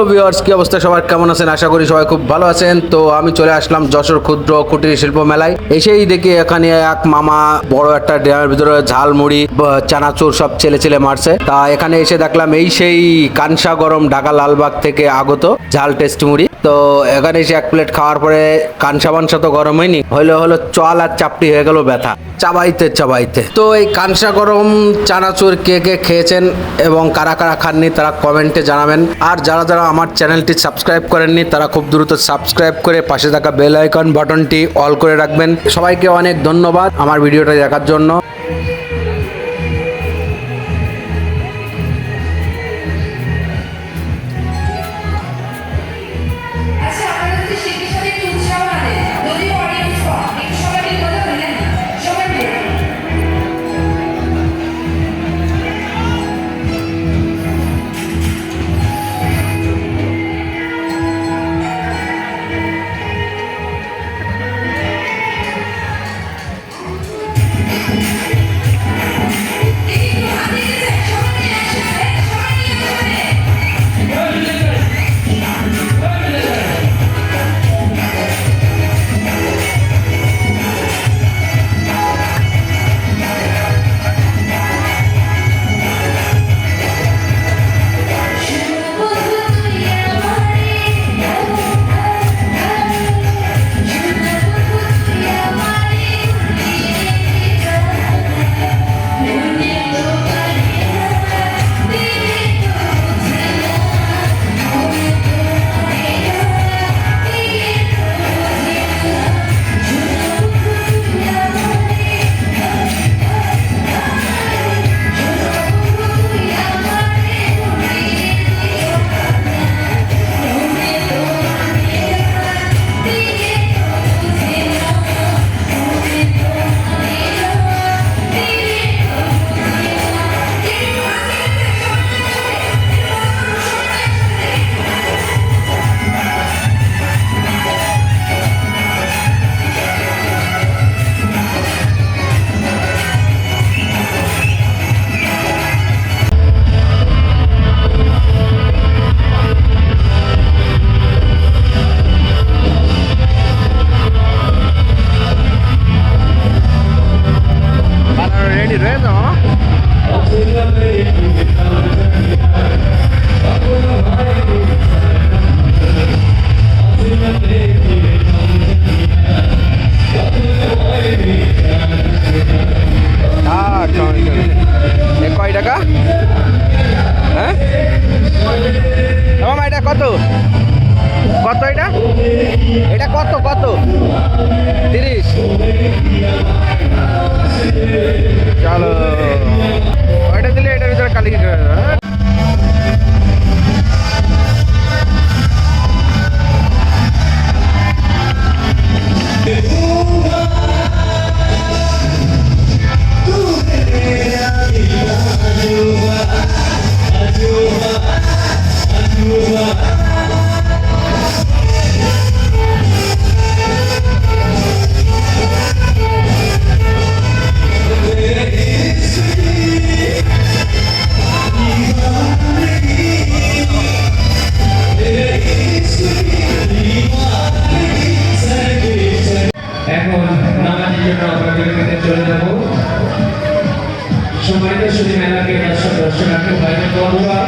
Viewers, কি অবস্থা সবার, কেমন আছেন? আশা করি সবাই খুব ভালো আছেন। তো আমি চলে আসলাম যশোর ক্ষুদ্র কুটির শিল্প মেলায়। এসেই দেখি এখানে এক মামা বড় একটা ড্রামের ভিতরে ঝালমুড়ি চানাচুর সব ছেলে ছেলে মারছে। তা এখানে এসে দেখলাম এই সেই কানসা গরম ঢাকা লালবাগ থেকে আগত ঝাল টেস্ট মুড়ি। তো এখানে এসে এক প্লেট খাওয়ার পরে কানসা মানসা তো গরম হয়নি, হলো চল আর চাপটি হয়ে গেল ব্যথা চাবাইতে চাবাইতে। তো এই কানসা গরম চানাচুর কে কে খেয়েছেন এবং কারা কারা খাননি তারা কমেন্টে জানাবেন। আর যারা যারা আমার চ্যানেলটি সাবস্ক্রাইব করেননি তারা খুব দ্রুত সাবস্ক্রাইব করে পাশে থাকা বেল আইকন বাটনটি অল করে রাখবেন। সবাইকে অনেক ধন্যবাদ আমার ভিডিওটা দেখার জন্য। কয় টাকা? হ্যাঁ মামা, এটা কত কত এটা এটা কত কত 30? চলো ওইটা দিলে এটার ভিতরে কালি চলে যাব। সম্মানিত সুধী মেলাকে দর্শনার্থী ভাই বোনেরা,